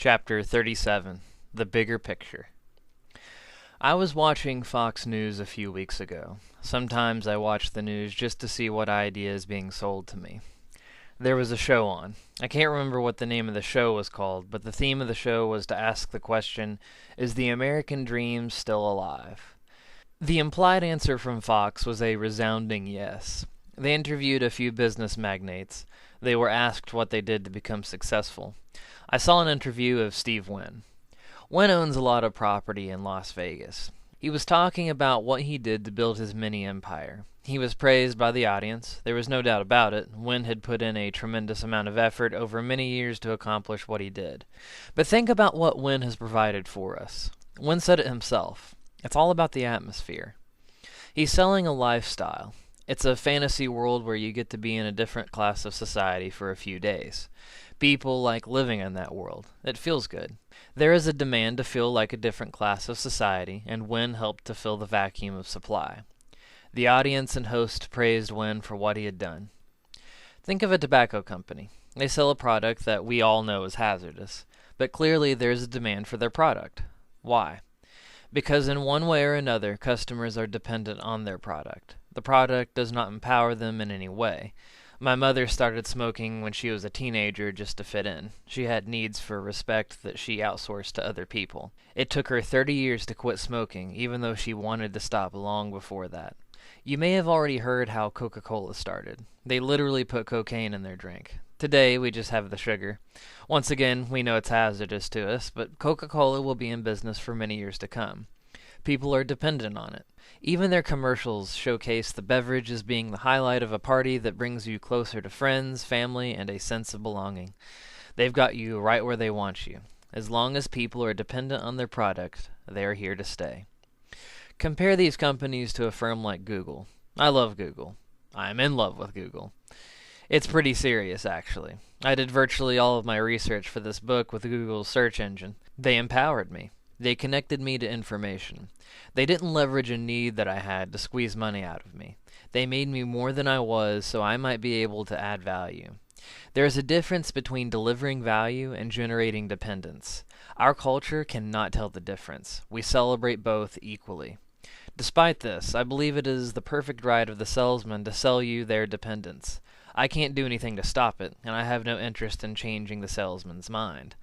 Chapter 37 The Bigger Picture. I was watching Fox News a few weeks ago. Sometimes I watch the news just to see what idea is being sold to me. There was a show on. I can't remember what the name of the show was called, but the theme of the show was to ask the question, is the American dream still alive? The implied answer from Fox was a resounding yes. They interviewed a few business magnates. They were asked what they did to become successful. I saw an interview of Steve Wynn. Wynn owns a lot of property in Las Vegas. He was talking about what he did to build his mini empire. He was praised by the audience. There was no doubt about it. Wynn had put in a tremendous amount of effort over many years to accomplish what he did. But think about what Wynn has provided for us. Wynn said it himself. It's all about the atmosphere. He's selling a lifestyle. It's a fantasy world where you get to be in a different class of society for a few days. People like living in that world. It feels good. There is a demand to feel like a different class of society, and Wynn helped to fill the vacuum of supply. The audience and host praised Wynn for what he had done. Think of a tobacco company. They sell a product that we all know is hazardous, but clearly there is a demand for their product. Why? Because in one way or another, customers are dependent on their product. The product does not empower them in any way. My mother started smoking when she was a teenager just to fit in. She had needs for respect that she outsourced to other people. It took her 30 years to quit smoking, even though she wanted to stop long before that. You may have already heard how Coca-Cola started. They literally put cocaine in their drink. Today, we just have the sugar. Once again, we know it's hazardous to us, but Coca-Cola will be in business for many years to come. People are dependent on it. Even their commercials showcase the beverage as being the highlight of a party that brings you closer to friends, family, and a sense of belonging. They've got you right where they want you. As long as people are dependent on their product, they are here to stay. Compare these companies to a firm like Google. I love Google. I'm in love with Google. It's pretty serious, actually. I did virtually all of my research for this book with Google's search engine. They empowered me. They connected me to information. They didn't leverage a need that I had to squeeze money out of me. They made me more than I was so I might be able to add value. There is a difference between delivering value and generating dependence. Our culture cannot tell the difference. We celebrate both equally. Despite this, I believe it is the perfect right of the salesman to sell you their dependence. I can't do anything to stop it, and I have no interest in changing the salesman's mind.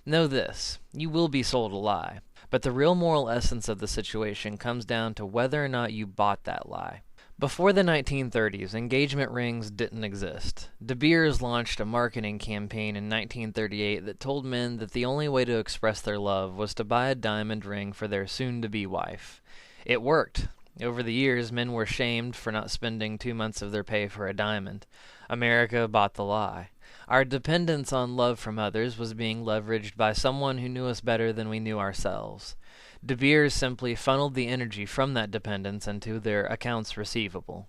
Know this, you will be sold a lie, but the real moral essence of the situation comes down to whether or not you bought that lie. Before the 1930s, engagement rings didn't exist. De Beers launched a marketing campaign in 1938 that told men that the only way to express their love was to buy a diamond ring for their soon-to-be wife. It worked. Over the years, men were shamed for not spending 2 months of their pay for a diamond. America bought the lie. Our dependence on love from others was being leveraged by someone who knew us better than we knew ourselves. De Beers simply funneled the energy from that dependence into their accounts receivable.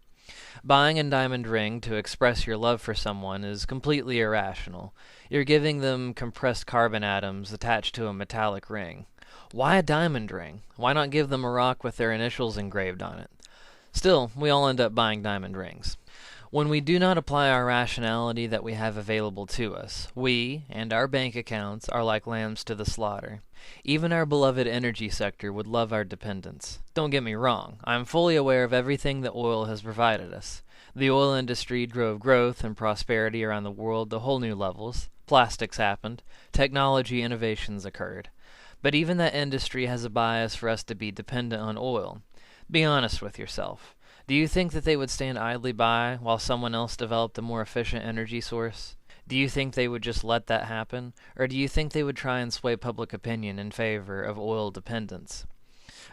Buying a diamond ring to express your love for someone is completely irrational. You're giving them compressed carbon atoms attached to a metallic ring. Why a diamond ring? Why not give them a rock with their initials engraved on it? Still, we all end up buying diamond rings. When we do not apply our rationality that we have available to us, we, and our bank accounts, are like lambs to the slaughter. Even our beloved energy sector would love our dependence. Don't get me wrong, I am fully aware of everything that oil has provided us. The oil industry drove growth and prosperity around the world to whole new levels. Plastics happened. Technology innovations occurred. But even that industry has a bias for us to be dependent on oil. Be honest with yourself. Do you think that they would stand idly by while someone else developed a more efficient energy source? Do you think they would just let that happen? Or do you think they would try and sway public opinion in favor of oil dependence?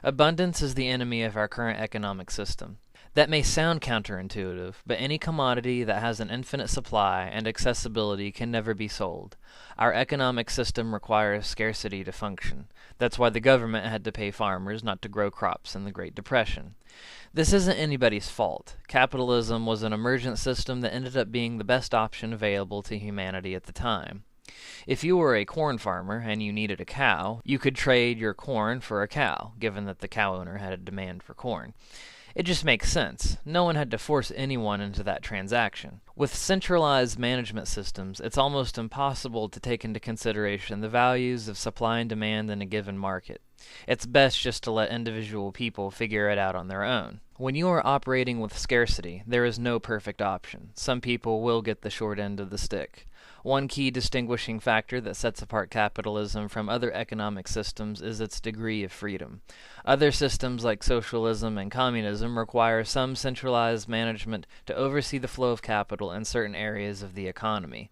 Abundance is the enemy of our current economic system. That may sound counterintuitive, but any commodity that has an infinite supply and accessibility can never be sold. Our economic system requires scarcity to function. That's why the government had to pay farmers not to grow crops in the Great Depression. This isn't anybody's fault. Capitalism was an emergent system that ended up being the best option available to humanity at the time. If you were a corn farmer and you needed a cow, you could trade your corn for a cow, given that the cow owner had a demand for corn. It just makes sense. No one had to force anyone into that transaction. With centralized management systems, it's almost impossible to take into consideration the values of supply and demand in a given market. It's best just to let individual people figure it out on their own. When you are operating with scarcity, there is no perfect option. Some people will get the short end of the stick. One key distinguishing factor that sets apart capitalism from other economic systems is its degree of freedom. Other systems like socialism and communism require some centralized management to oversee the flow of capital in certain areas of the economy.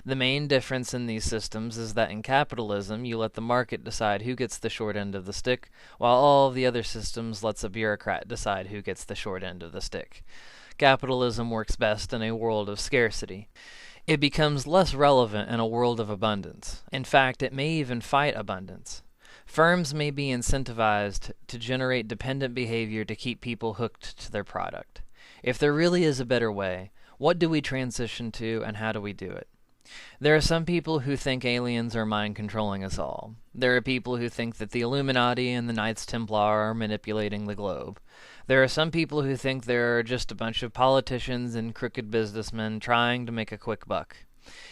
The main difference in these systems is that in capitalism, you let the market decide who gets the short end of the stick, while all of the other systems lets a bureaucrat decide who gets the short end of the stick. Capitalism works best in a world of scarcity. It becomes less relevant in a world of abundance. In fact, it may even fight abundance. Firms may be incentivized to generate dependent behavior to keep people hooked to their product. If there really is a better way, what do we transition to and how do we do it? There are some people who think aliens are mind controlling us all. There are people who think that the Illuminati and the Knights Templar are manipulating the globe. There are some people who think there are just a bunch of politicians and crooked businessmen trying to make a quick buck.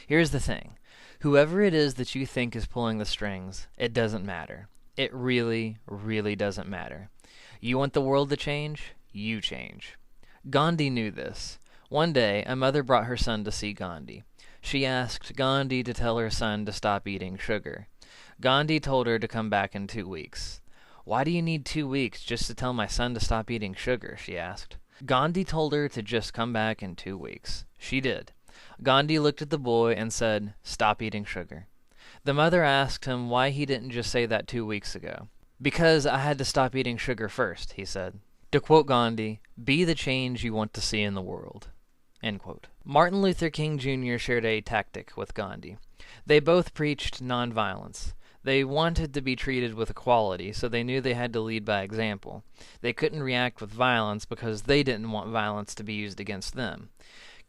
Here's the thing. Whoever it is that you think is pulling the strings, it doesn't matter. It really, really doesn't matter. You want the world to change? You change. Gandhi knew this. One day, a mother brought her son to see Gandhi. She asked Gandhi to tell her son to stop eating sugar. Gandhi told her to come back in 2 weeks. "Why do you need 2 weeks just to tell my son to stop eating sugar?" she asked. Gandhi told her to just come back in 2 weeks. She did. Gandhi looked at the boy and said, "Stop eating sugar." The mother asked him why he didn't just say that 2 weeks ago. "Because I had to stop eating sugar first," he said. To quote Gandhi, "Be the change you want to see in the world." End quote. Martin Luther King Jr. shared a tactic with Gandhi. They both preached nonviolence. They wanted to be treated with equality, so they knew they had to lead by example. They couldn't react with violence because they didn't want violence to be used against them.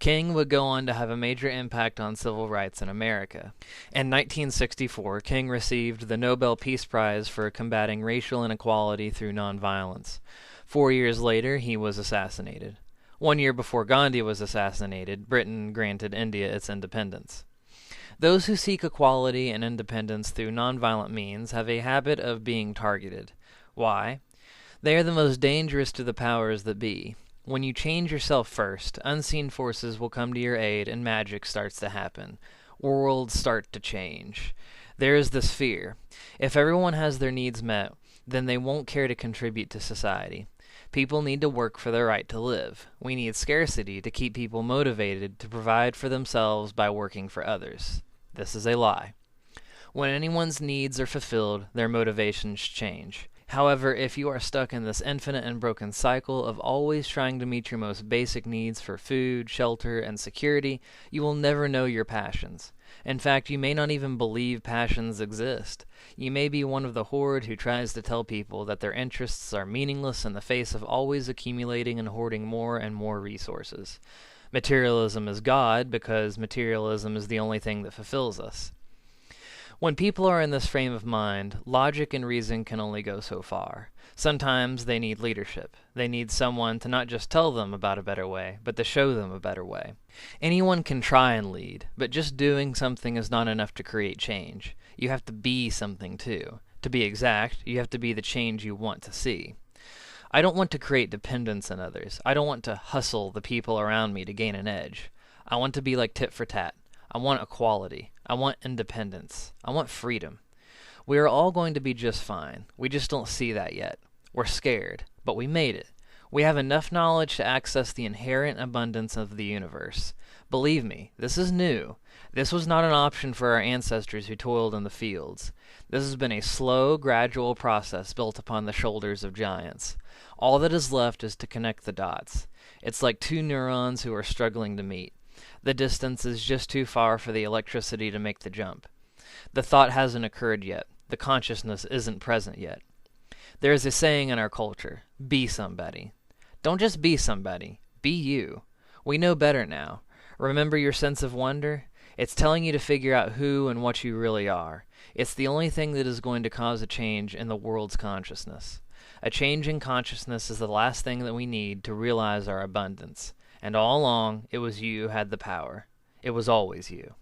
King would go on to have a major impact on civil rights in America. In 1964, King received the Nobel Peace Prize for combating racial inequality through nonviolence. 4 years later, he was assassinated. 1 year before Gandhi was assassinated, Britain granted India its independence. Those who seek equality and independence through nonviolent means have a habit of being targeted. Why? They are the most dangerous to the powers that be. When you change yourself first, unseen forces will come to your aid and magic starts to happen. Worlds start to change. There is this fear. If everyone has their needs met, then they won't care to contribute to society. People need to work for their right to live. We need scarcity to keep people motivated to provide for themselves by working for others. This is a lie. When anyone's needs are fulfilled, their motivations change. However, if you are stuck in this infinite and broken cycle of always trying to meet your most basic needs for food, shelter, and security, you will never know your passions. In fact, you may not even believe passions exist. You may be one of the horde who tries to tell people that their interests are meaningless in the face of always accumulating and hoarding more and more resources. Materialism is God because materialism is the only thing that fulfills us. When people are in this frame of mind, logic and reason can only go so far. Sometimes they need leadership. They need someone to not just tell them about a better way, but to show them a better way. Anyone can try and lead, but just doing something is not enough to create change. You have to be something too. To be exact, you have to be the change you want to see. I don't want to create dependence on others. I don't want to hustle the people around me to gain an edge. I want to be like tit for tat. I want equality. I want independence. I want freedom. We are all going to be just fine. We just don't see that yet. We're scared, but we made it. We have enough knowledge to access the inherent abundance of the universe. Believe me, this is new. This was not an option for our ancestors who toiled in the fields. This has been a slow, gradual process built upon the shoulders of giants. All that is left is to connect the dots. It's like two neurons who are struggling to meet. The distance is just too far for the electricity to make the jump. The thought hasn't occurred yet. The consciousness isn't present yet. There is a saying in our culture, be somebody. Don't just be somebody, be you. We know better now. Remember your sense of wonder? It's telling you to figure out who and what you really are. It's the only thing that is going to cause a change in the world's consciousness. A change in consciousness is the last thing that we need to realize our abundance. And all along, it was you who had the power. It was always you.